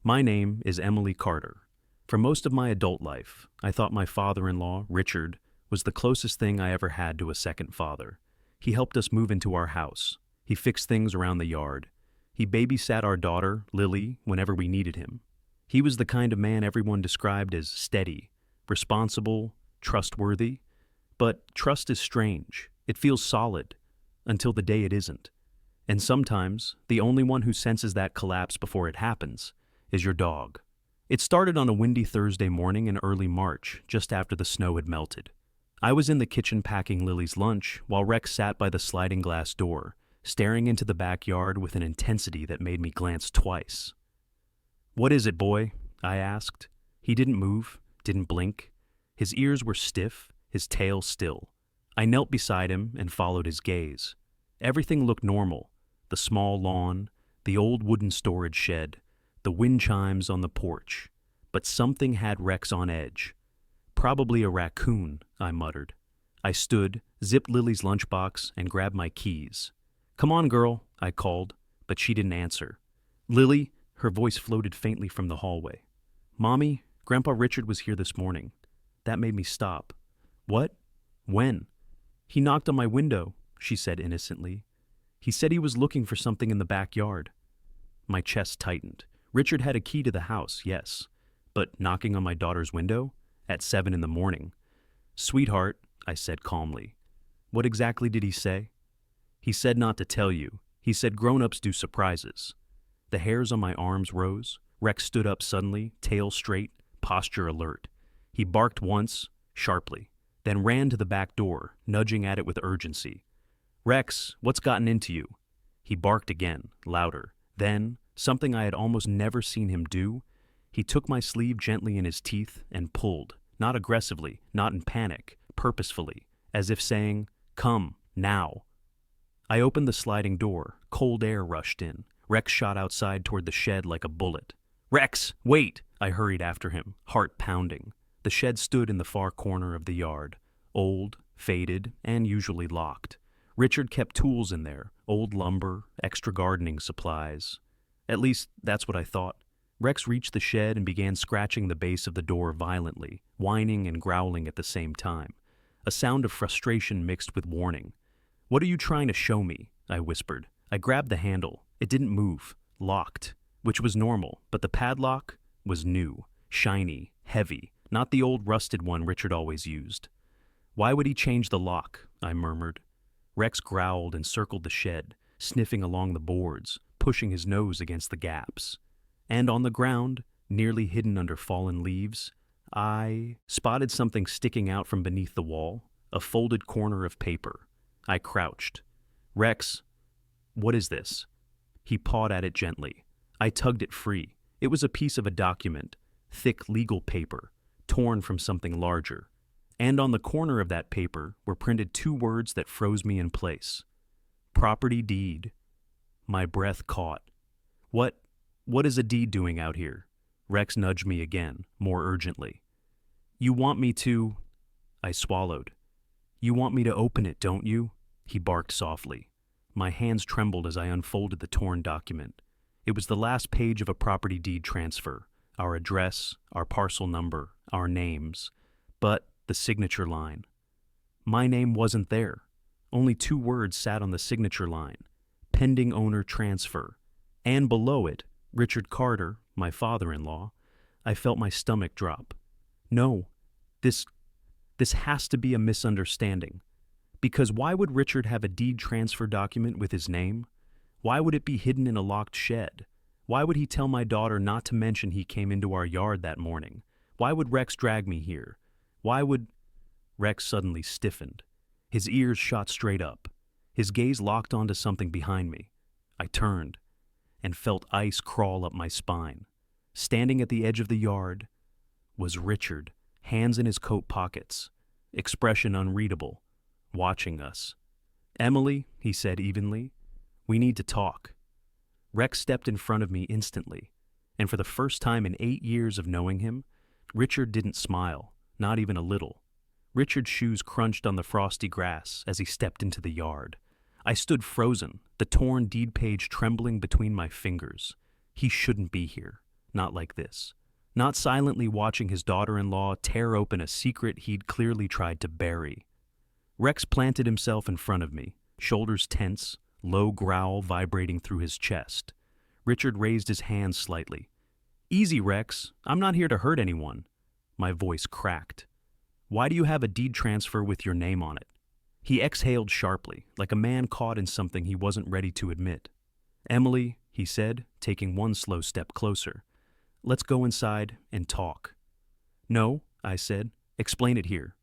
My name is Emily Carter. For most of my adult life, I thought my father-in-law, Richard, was the closest thing I ever had to a second father. He helped us move into our house. He fixed things around the yard. He babysat our daughter, Lily, whenever we needed him. He was the kind of man everyone described as steady, responsible, trustworthy. But trust is strange. It feels solid, until the day it isn't. And sometimes, the only one who senses that collapse before it happens is your dog. It started on a windy Thursday morning in early March, just after the snow had melted. I was in the kitchen packing Lily's lunch while Rex sat by the sliding glass door, staring into the backyard with an intensity that made me glance twice. "What is it, boy?" I asked. He didn't move, didn't blink. His ears were stiff, his tail still. I knelt beside him and followed his gaze. Everything looked normal. The small lawn, the old wooden storage shed, the wind chimes on the porch. But something had Rex on edge. "Probably a raccoon," I muttered. I stood, zipped Lily's lunchbox, and grabbed my keys. "Come on, girl," I called, but she didn't answer. "Lily," her voice floated faintly from the hallway. "Mommy, Grandpa Richard was here this morning." That made me stop. "What? When?" "He knocked on my window," she said innocently. "He said he was looking for something in the backyard." My chest tightened. Richard had a key to the house, yes. But knocking on my daughter's window? At 7 in the morning. "Sweetheart," I said calmly. "What exactly did he say?" "He said not to tell you. He said grown-ups do surprises." The hairs on my arms rose. Rex stood up suddenly, tail straight, posture alert. He barked once, sharply, then ran to the back door, nudging at it with urgency. "Rex, what's gotten into you?" He barked again, louder. Then, something I had almost never seen him do, he took my sleeve gently in his teeth and pulled, not aggressively, not in panic, purposefully, as if saying, "Come, now." I opened the sliding door. Cold air rushed in. Rex shot outside toward the shed like a bullet. "Rex, wait!" I hurried after him, heart pounding. The shed stood in the far corner of the yard, old, faded, and usually locked. Richard kept tools in there, old lumber, extra gardening supplies. At least, that's what I thought. Rex reached the shed and began scratching the base of the door violently, whining and growling at the same time. A sound of frustration mixed with warning. "What are you trying to show me?" I whispered. I grabbed the handle. It didn't move. Locked. Which was normal, but the padlock was new, shiny, heavy, not the old rusted one Richard always used. "Why would he change the lock?" I murmured. Rex growled and circled the shed, sniffing along the boards, pushing his nose against the gaps. And on the ground, nearly hidden under fallen leaves, I spotted something sticking out from beneath the wall, a folded corner of paper. I crouched. "Rex, what is this?" He pawed at it gently. I tugged it free. It was a piece of a document, thick legal paper, torn from something larger. And on the corner of that paper were printed 2 words that froze me in place. "Property deed." My breath caught. What is a deed doing out here?" Rex nudged me again, more urgently. "You want me to—" I swallowed. "You want me to open it, don't you?" He barked softly. My hands trembled as I unfolded the torn document. It was the last page of a property deed transfer. Our address, our parcel number, our names. But the signature line. My name wasn't there. Only 2 words sat on the signature line. Pending owner transfer. And below it, Richard Carter, my father-in-law. I felt my stomach drop. No, this has to be a misunderstanding. Because why would Richard have a deed transfer document with his name? Why would it be hidden in a locked shed? Why would he tell my daughter not to mention he came into our yard that morning? Why would Rex drag me here? Why would... Rex suddenly stiffened. His ears shot straight up. His gaze locked onto something behind me. I turned and felt ice crawl up my spine. Standing at the edge of the yard was Richard, hands in his coat pockets, expression unreadable, watching us. "Emily," he said evenly, "we need to talk." Rex stepped in front of me instantly, and for the first time in 8 years of knowing him, Richard didn't smile, not even a little. Richard's shoes crunched on the frosty grass as he stepped into the yard. I stood frozen, the torn deed page trembling between my fingers. He shouldn't be here. not like this. Not silently watching his daughter-in-law tear open a secret he'd clearly tried to bury. Rex planted himself in front of me, shoulders tense, low growl vibrating through his chest. Richard raised his hand slightly. "Easy, Rex. I'm not here to hurt anyone." My voice cracked. "Why do you have a deed transfer with your name on it?" He exhaled sharply, like a man caught in something he wasn't ready to admit. "Emily," he said, taking one slow step closer. "Let's go inside and talk." "No," I said. "Explain it here."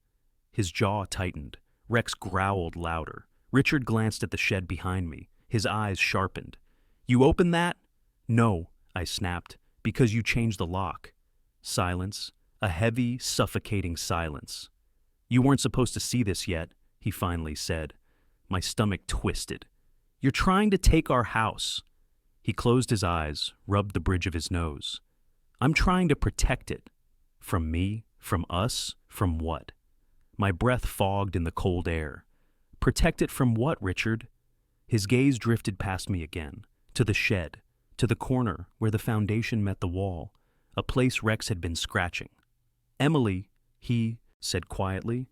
His jaw tightened. Rex growled louder. Richard glanced at the shed behind me. His eyes sharpened. "You opened that?" "No," I snapped, "because you changed the lock." Silence. A heavy, suffocating silence. "You weren't supposed to see this yet," he finally said. My stomach twisted. "You're trying to take our house." He closed his eyes, rubbed the bridge of his nose. "I'm trying to protect it. From me? From us? From what?" My breath fogged in the cold air. "Protect it from what, Richard?" His gaze drifted past me again, to the shed, to the corner where the foundation met the wall, a place Rex had been scratching. "Emily," he said quietly,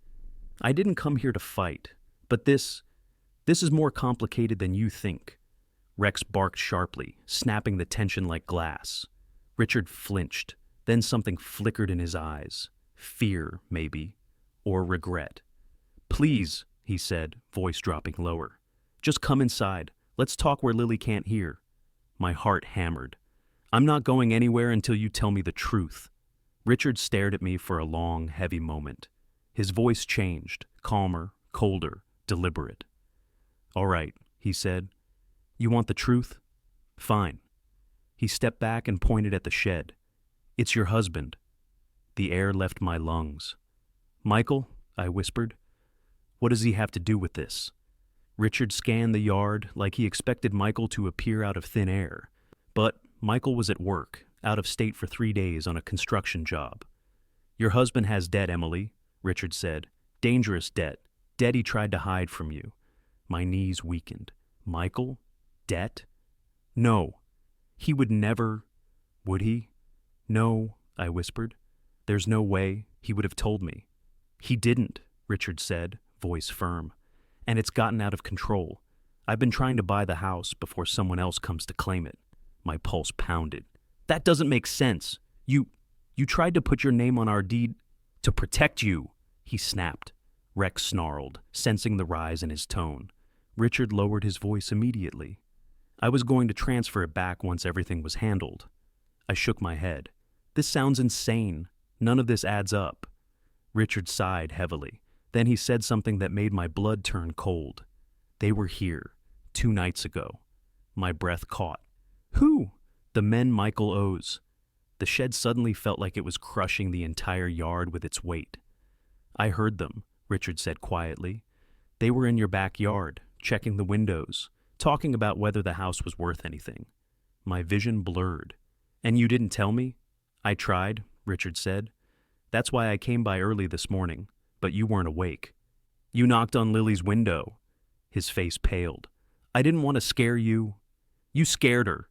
"I didn't come here to fight, but this is more complicated than you think." Rex barked sharply, snapping the tension like glass. Richard flinched, then something flickered in his eyes. Fear, maybe, or regret. "Please," he said, voice dropping lower. "Just come inside. Let's talk where Lily can't hear." My heart hammered. "I'm not going anywhere until you tell me the truth." Richard stared at me for a long, heavy moment. His voice changed, calmer, colder, deliberate. "All right," he said. "You want the truth? Fine." He stepped back and pointed at the shed. "It's your husband." The air left my lungs. "Michael," I whispered. "What does he have to do with this?" Richard scanned the yard like he expected Michael to appear out of thin air. But Michael was at work, out of state for 3 days on a construction job. "Your husband has debt, Emily," Richard said. "Dangerous debt. Debt he tried to hide from you." My knees weakened. Michael? Debt? No. He would never... Would he? "No," I whispered. "There's no way. He would have told me." "He didn't," Richard said, voice firm. "And it's gotten out of control. I've been trying to buy the house before someone else comes to claim it." My pulse pounded. "That doesn't make sense. You tried to put your name on our deed to protect you," he snapped. Rex snarled, sensing the rise in his tone. Richard lowered his voice immediately. "I was going to transfer it back once everything was handled." I shook my head. "This sounds insane. None of this adds up." Richard sighed heavily. Then he said something that made my blood turn cold. "They were here 2 nights ago." My breath caught. "Who?" "The men Michael owes." The shed suddenly felt like it was crushing the entire yard with its weight. "I heard them," Richard said quietly. "They were in your backyard, checking the windows, talking about whether the house was worth anything." My vision blurred. "And you didn't tell me?" "I tried," Richard said. "That's why I came by early this morning, but you weren't awake." "You knocked on Lily's window." His face paled. "I didn't want to scare you." "You scared her."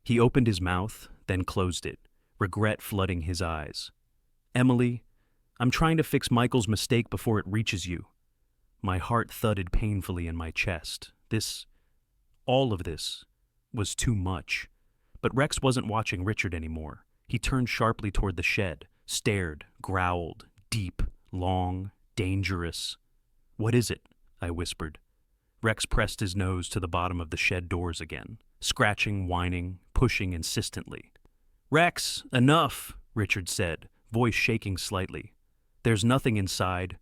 He opened his mouth, then closed it, regret flooding his eyes. "Emily, I'm trying to fix Michael's mistake before it reaches you." My heart thudded painfully in my chest. All of this, was too much. But Rex wasn't watching Richard anymore. He turned sharply toward the shed, stared, growled, deep, long, dangerous. "What is it?" I whispered. Rex pressed his nose to the bottom of the shed doors again, scratching, whining, pushing insistently. "Rex, enough," Richard said, voice shaking slightly. "There's nothing inside."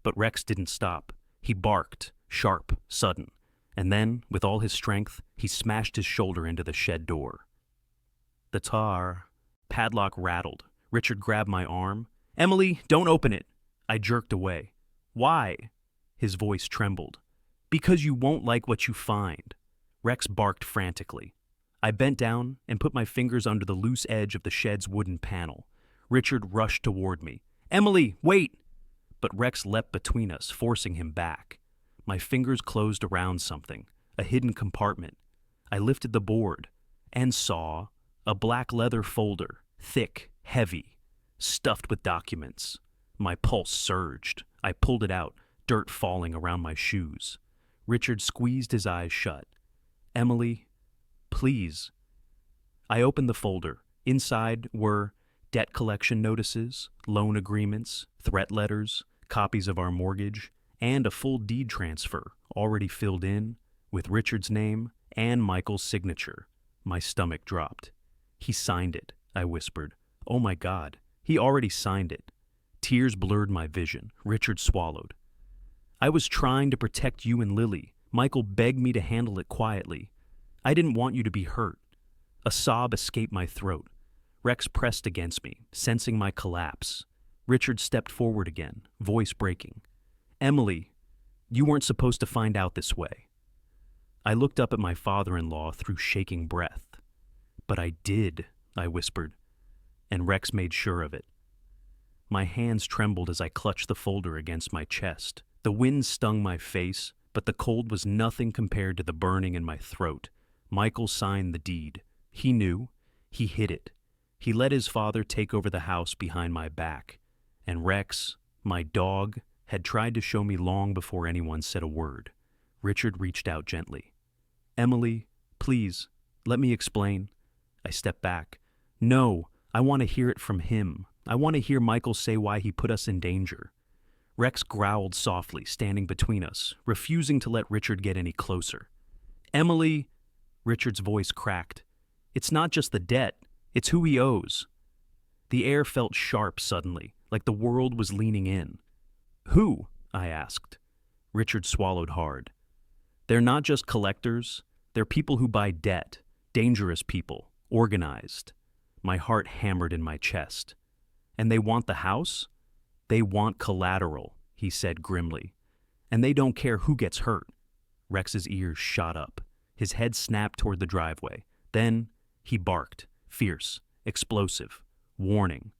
But Rex didn't stop. He barked, sharp, sudden, and then, with all his strength, he smashed his shoulder into the shed door. The padlock rattled. Richard grabbed my arm. "Emily, don't open it." I jerked away. "Why?" His voice trembled. "Because you won't like what you find." Rex barked frantically. I bent down and put my fingers under the loose edge of the shed's wooden panel. Richard rushed toward me. "Emily, wait!" But Rex leapt between us, forcing him back. My fingers closed around something, a hidden compartment. I lifted the board and saw A black leather folder, thick, heavy, stuffed with documents. My pulse surged. I pulled it out, dirt falling around my shoes. Richard squeezed his eyes shut. Emily, please. I opened the folder. Inside were debt collection notices, loan agreements, threat letters, copies of our mortgage, and a full deed transfer, already filled in, with Richard's name and Michael's signature. My stomach dropped. He signed it, I whispered. Oh my God, he already signed it. Tears blurred my vision. Richard swallowed. I was trying to protect you and Lily. Michael begged me to handle it quietly. I didn't want you to be hurt. A sob escaped my throat. Rex pressed against me, sensing my collapse. Richard stepped forward again, voice breaking. Emily, you weren't supposed to find out this way. I looked up at my father-in-law through shaking breath. But I did, I whispered, and Rex made sure of it. My hands trembled as I clutched the folder against my chest. The wind stung my face, but the cold was nothing compared to the burning in my throat. Michael signed the deed. He knew. He hid it. He let his father take over the house behind my back. And Rex, my dog, had tried to show me long before anyone said a word. Richard reached out gently. Emily, please, let me explain. I stepped back. No, I want to hear it from him. I want to hear Michael say why he put us in danger. Rex growled softly, standing between us, refusing to let Richard get any closer. Emily, Richard's voice cracked. It's not just the debt, it's who he owes. The air felt sharp suddenly, like the world was leaning in. Who? I asked. Richard swallowed hard. They're not just collectors, they're people who buy debt, dangerous people, organized. My heart hammered in my chest. And they want the house? They want collateral, he said grimly. And they don't care who gets hurt. Rex's ears shot up. His head snapped toward the driveway. Then he barked, fierce, explosive, warning.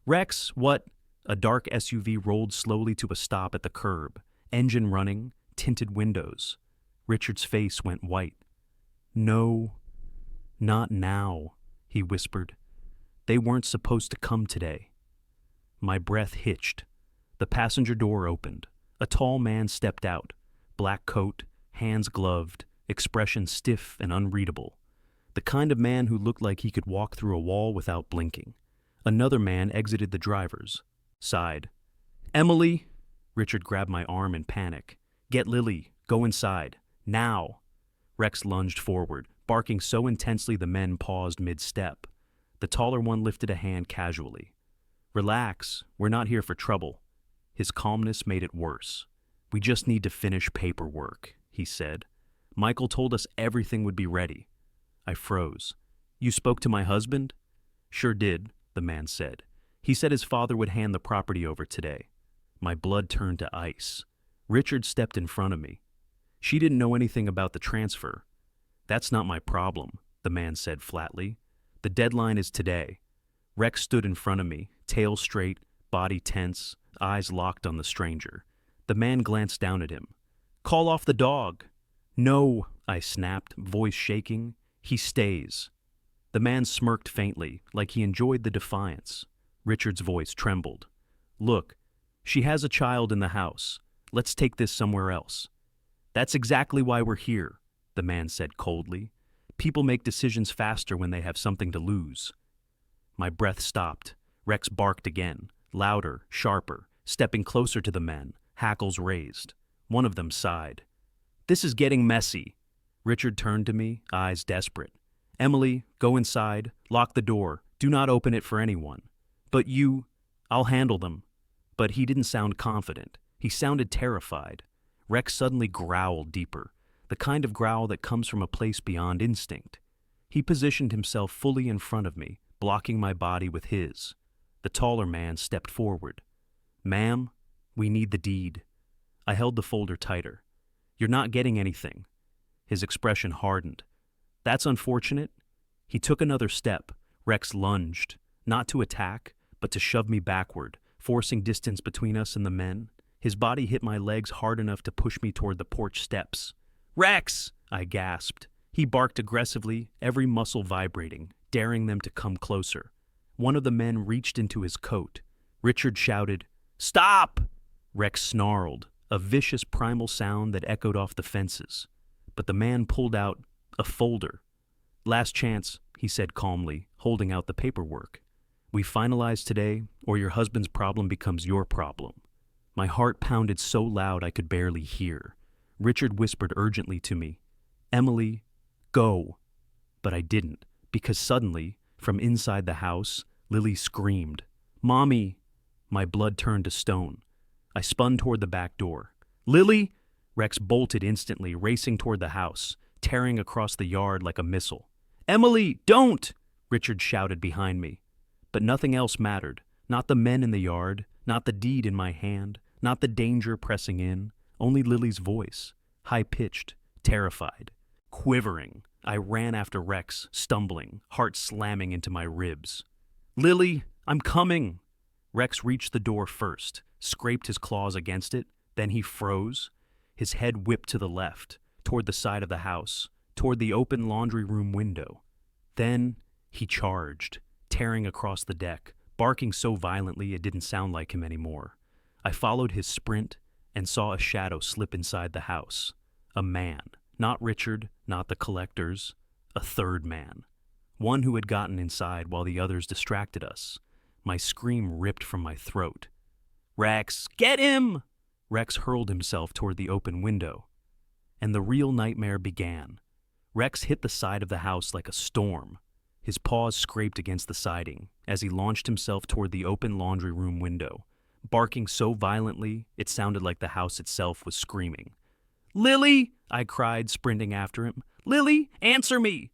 Rex, what? A dark SUV rolled slowly to a stop at the curb, engine running, tinted windows. Richard's face went white. No, not now, he whispered. They weren't supposed to come today. My breath hitched. The passenger door opened. A tall man stepped out, black coat, hands gloved, expression stiff and unreadable. The kind of man who looked like he could walk through a wall without blinking. Another man exited the driver's side. Emily! Richard grabbed my arm in panic. Get Lily. Go inside. Now! Rex lunged forward, barking so intensely the men paused mid-step. The taller one lifted a hand casually. Relax, we're not here for trouble. His calmness made it worse. We just need to finish paperwork, he said. Michael told us everything would be ready. I froze. You spoke to my husband? Sure did, the man said. He said his father would hand the property over today. My blood turned to ice. Richard stepped in front of me. She didn't know anything about the transfer. That's not my problem, the man said flatly. The deadline is today. Rex stood in front of me, tail straight, body tense, eyes locked on the stranger. The man glanced down at him. Call off the dog. No, I snapped, voice shaking. He stays. The man smirked faintly, like he enjoyed the defiance. Richard's voice trembled. Look, she has a child in the house. Let's take this somewhere else. That's exactly why we're here, the man said coldly. People make decisions faster when they have something to lose. My breath stopped. Rex barked again, louder, sharper, stepping closer to the men, hackles raised. One of them sighed. This is getting messy. Richard turned to me, eyes desperate. Emily, go inside, lock the door, do not open it for anyone. But you, I'll handle them. But he didn't sound confident. He sounded terrified. Rex suddenly growled deeper, the kind of growl that comes from a place beyond instinct. He positioned himself fully in front of me, blocking my body with his. The taller man stepped forward. Ma'am, we need the deed. I held the folder tighter. You're not getting anything. His expression hardened. That's unfortunate. He took another step. Rex lunged, not to attack, but to shove me backward, forcing distance between us and the men. His body hit my legs hard enough to push me toward the porch steps. Rex! I gasped. He barked aggressively, every muscle vibrating, daring them to come closer. One of the men reached into his coat. Richard shouted, "Stop!" Rex snarled, a vicious primal sound that echoed off the fences. But the man pulled out a folder. "Last chance," he said calmly, holding out the paperwork. "We finalize today, or your husband's problem becomes your problem." My heart pounded so loud I could barely hear. Richard whispered urgently to me, "Emily, go." But I didn't, because suddenly, from inside the house, Lily screamed, "Mommy!" My blood turned to stone. I spun toward the back door. "Lily!" Rex bolted instantly, racing toward the house, tearing across the yard like a missile. "Emily, don't!" Richard shouted behind me. But nothing else mattered. Not the men in the yard, not the deed in my hand, not the danger pressing in, only Lily's voice, high-pitched, terrified. Quivering, I ran after Rex, stumbling, heart slamming into my ribs. "Lily, I'm coming!" Rex reached the door first, scraped his claws against it, then he froze. His head whipped to the left, toward the side of the house, toward the open laundry room window. Then he charged, tearing across the deck, barking so violently it didn't sound like him anymore. I followed his sprint and saw a shadow slip inside the house. A man, not Richard, not the collectors, a third man. One who had gotten inside while the others distracted us. My scream ripped from my throat. "Rex, get him!" Rex hurled himself toward the open window. And the real nightmare began. Rex hit the side of the house like a storm. His paws scraped against the siding as he launched himself toward the open laundry room window, barking so violently it sounded like the house itself was screaming. "Lily!" I cried, sprinting after him. "Lily, answer me!"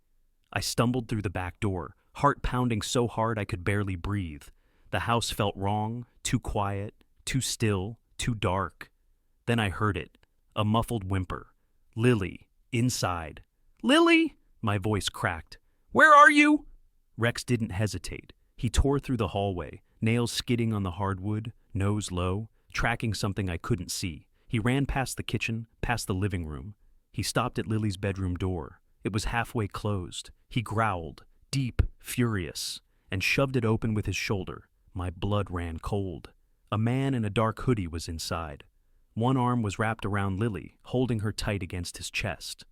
I stumbled through the back door, heart pounding so hard I could barely breathe. The house felt wrong, too quiet, too still, too dark. Then I heard it, a muffled whimper. Lily, inside. "Lily!" My voice cracked. "Where are you?" Rex didn't hesitate. He tore through the hallway, nails skidding on the hardwood, nose low, tracking something I couldn't see. He ran past the kitchen, past the living room. He stopped at Lily's bedroom door. It was halfway closed. He growled, deep, furious, and shoved it open with his shoulder. My blood ran cold. A man in a dark hoodie was inside. One arm was wrapped around Lily, holding her tight against his chest.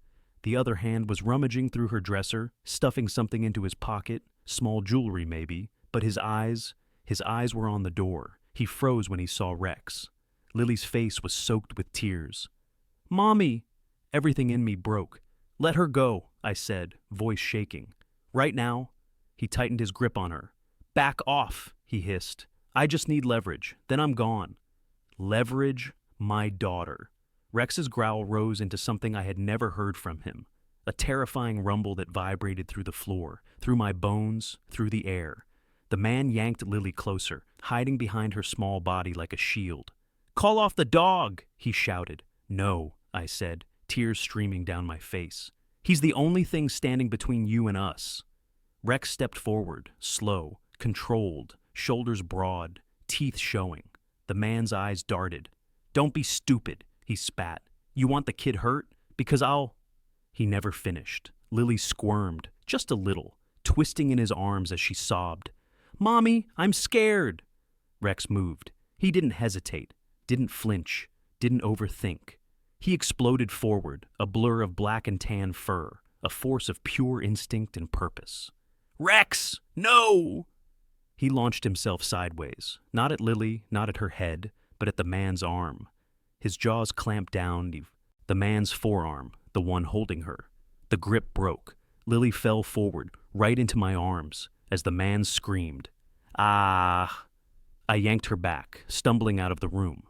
The other hand was rummaging through her dresser, stuffing something into his pocket, small jewelry maybe, but his eyes were on the door. He froze when he saw Rex. Lily's face was soaked with tears. "Mommy!" Everything in me broke. "Let her go," I said, voice shaking. "Right now." He tightened his grip on her. "Back off," he hissed. "I just need leverage, then I'm gone." Leverage my daughter. Rex's growl rose into something I had never heard from him, a terrifying rumble that vibrated through the floor, through my bones, through the air. The man yanked Lily closer, hiding behind her small body like a shield. "Call off the dog!" he shouted. "No," I said, tears streaming down my face. "He's the only thing standing between you and us." Rex stepped forward, slow, controlled, shoulders broad, teeth showing. The man's eyes darted. "Don't be stupid," he spat. "You want the kid hurt? Because I'll—" He never finished. Lily squirmed, just a little, twisting in his arms as she sobbed. "Mommy, I'm scared." Rex moved. He didn't hesitate, didn't flinch, didn't overthink. He exploded forward, a blur of black and tan fur, a force of pure instinct and purpose. "Rex, no!" He launched himself sideways, not at Lily, not at her head, but at the man's arm. His jaws clamped down, the man's forearm, the one holding her. The grip broke. Lily fell forward, right into my arms, as the man screamed. "Ah!" I yanked her back, stumbling out of the room.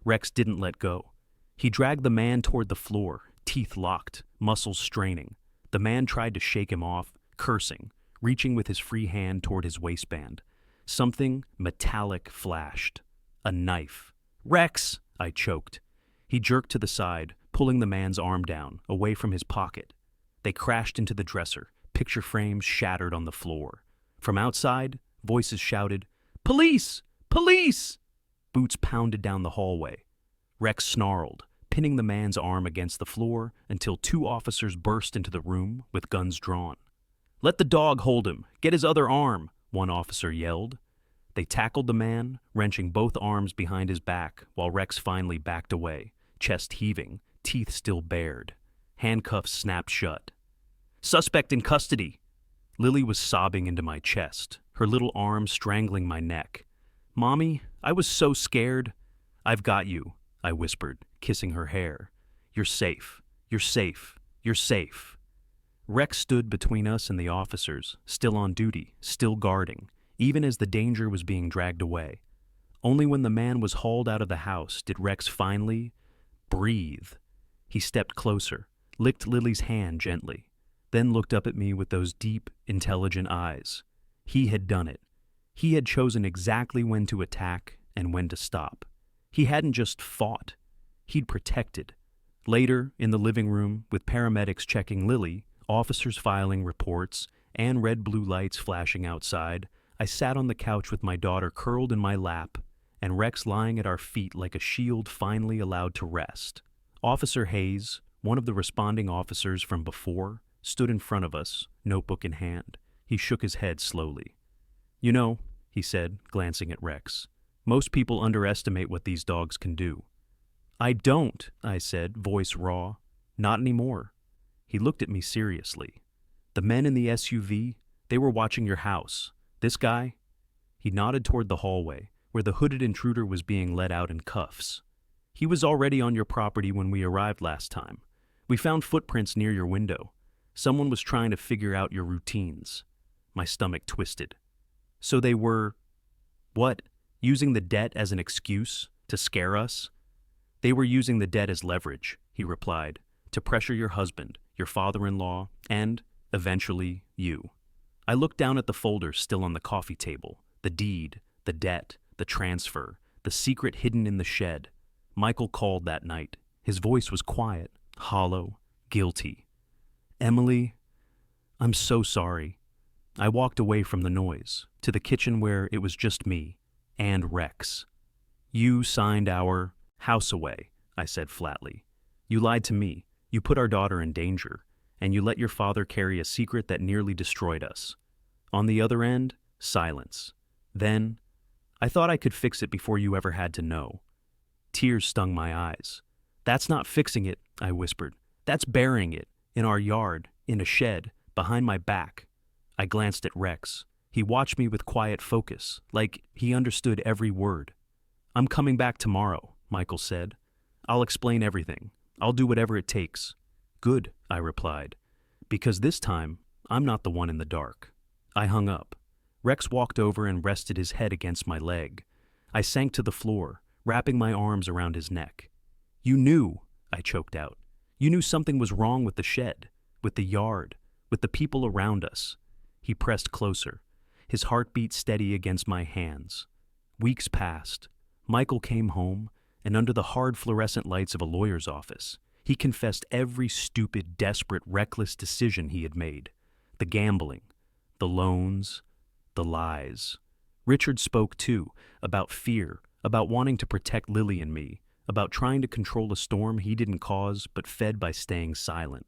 Rex didn't let go. He dragged the man toward the floor, teeth locked, muscles straining. The man tried to shake him off, cursing, reaching with his free hand toward his waistband. Something metallic flashed. A knife. "Rex!" I choked. He jerked to the side, pulling the man's arm down, away from his pocket. They crashed into the dresser, picture frames shattered on the floor. From outside, voices shouted, "Police! Police!" Boots pounded down the hallway. Rex snarled, pinning the man's arm against the floor until two officers burst into the room with guns drawn. "Let the dog hold him! Get his other arm!" one officer yelled. They tackled the man, wrenching both arms behind his back while Rex finally backed away, chest heaving, teeth still bared. Handcuffs snapped shut. "Suspect in custody!" Lily was sobbing into my chest, her little arms strangling my neck. "Mommy, I was so scared." "I've got you," I whispered, kissing her hair. "You're safe. You're safe. You're safe." Rex stood between us and the officers, still on duty, still guarding, even as the danger was being dragged away. Only when the man was hauled out of the house did Rex finally breathe. He stepped closer, licked Lily's hand gently, then looked up at me with those deep, intelligent eyes. He had done it. He had chosen exactly when to attack and when to stop. He hadn't just fought. He'd protected. Later, in the living room, with paramedics checking Lily, officers filing reports, and red blue lights flashing outside, I sat on the couch with my daughter curled in my lap, and Rex lying at our feet like a shield finally allowed to rest. Officer Hayes, one of the responding officers from before, stood in front of us, notebook in hand. He shook his head slowly. "You know," he said, glancing at Rex, "most people underestimate what these dogs can do." "I don't," I said, voice raw. "Not anymore." He looked at me seriously. "The men in the SUV, they were watching your house. This guy?" He nodded toward the hallway, where the hooded intruder was being led out in cuffs. "He was already on your property when we arrived last time. We found footprints near your window. Someone was trying to figure out your routines." My stomach twisted. "So they were, what, using the debt as an excuse to scare us?" "They were using the debt as leverage," he replied, "to pressure your husband, your father-in-law, and, eventually, you." I looked down at the folders still on the coffee table, the deed, the debt, the transfer, the secret hidden in the shed. Michael called that night. His voice was quiet, hollow, guilty. "Emily, I'm so sorry." I walked away from the noise, to the kitchen where it was just me and Rex. "You signed our house away," I said flatly. "You lied to me, you put our daughter in danger, and you let your father carry a secret that nearly destroyed us." On the other end, silence. Then, "I thought I could fix it before you ever had to know." Tears stung my eyes. "That's not fixing it," I whispered. "That's burying it, in our yard, in a shed, behind my back." I glanced at Rex. He watched me with quiet focus, like he understood every word. "I'm coming back tomorrow," Michael said. "I'll explain everything. I'll do whatever it takes." "Good," I replied, "because this time, I'm not the one in the dark." I hung up. Rex walked over and rested his head against my leg. I sank to the floor, wrapping my arms around his neck. "You knew," I choked out. "You knew something was wrong with the shed, with the yard, with the people around us." He pressed closer, his heartbeat steady against my hands. Weeks passed. Michael came home, and under the hard fluorescent lights of a lawyer's office, he confessed every stupid, desperate, reckless decision he had made. The gambling, the loans, the lies. Richard spoke too, about fear, about wanting to protect Lily and me, about trying to control a storm he didn't cause but fed by staying silent.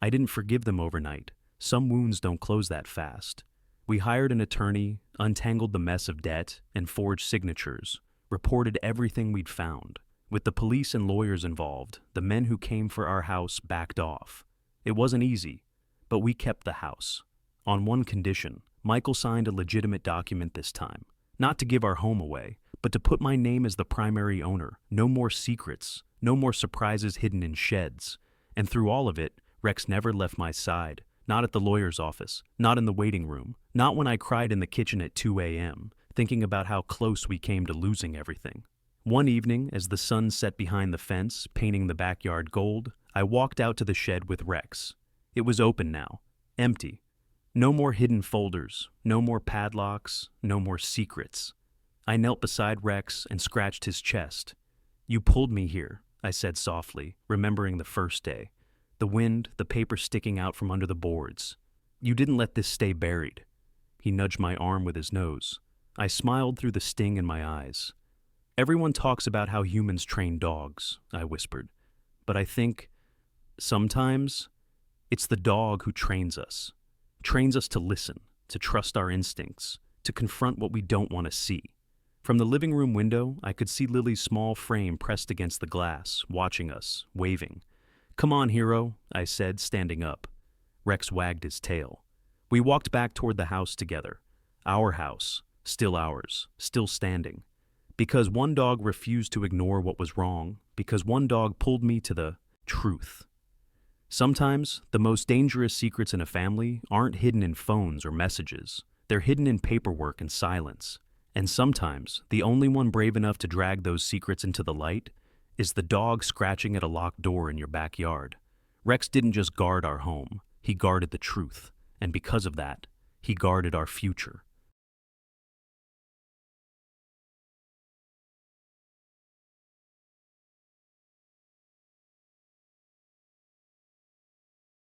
I didn't forgive them overnight. Some wounds don't close that fast. We hired an attorney, untangled the mess of debt, and forged signatures, reported everything we'd found. With the police and lawyers involved, the men who came for our house backed off. It wasn't easy, but we kept the house. On one condition, Michael signed a legitimate document this time, not to give our home away, but to put my name as the primary owner. No more secrets, no more surprises hidden in sheds. And through all of it, Rex never left my side. Not at the lawyer's office, not in the waiting room, not when I cried in the kitchen at 2 a.m., thinking about how close we came to losing everything. One evening, as the sun set behind the fence, painting the backyard gold, I walked out to the shed with Rex. It was open now, empty. No more hidden folders, no more padlocks, no more secrets. I knelt beside Rex and scratched his chest. "You pulled me here," I said softly, remembering the first day. The wind, the paper sticking out from under the boards. "You didn't let this stay buried." He nudged my arm with his nose. I smiled through the sting in my eyes. "Everyone talks about how humans train dogs," I whispered. but I think sometimes it's the dog who trains us to listen, to trust our instincts, to confront what we don't want to see. From the living room window, I could see Lily's small frame pressed against the glass, watching us, waving. "Come on, hero," I said, standing up. Rex wagged his tail. We walked back toward the house together. Our house, still ours, still standing. Because one dog refused to ignore what was wrong, because one dog pulled me to the truth. Sometimes, the most dangerous secrets in a family aren't hidden in phones or messages. They're hidden in paperwork and silence. And sometimes, the only one brave enough to drag those secrets into the light is the dog scratching at a locked door in your backyard. Rex didn't just guard our home, he guarded the truth. And because of that, he guarded our future.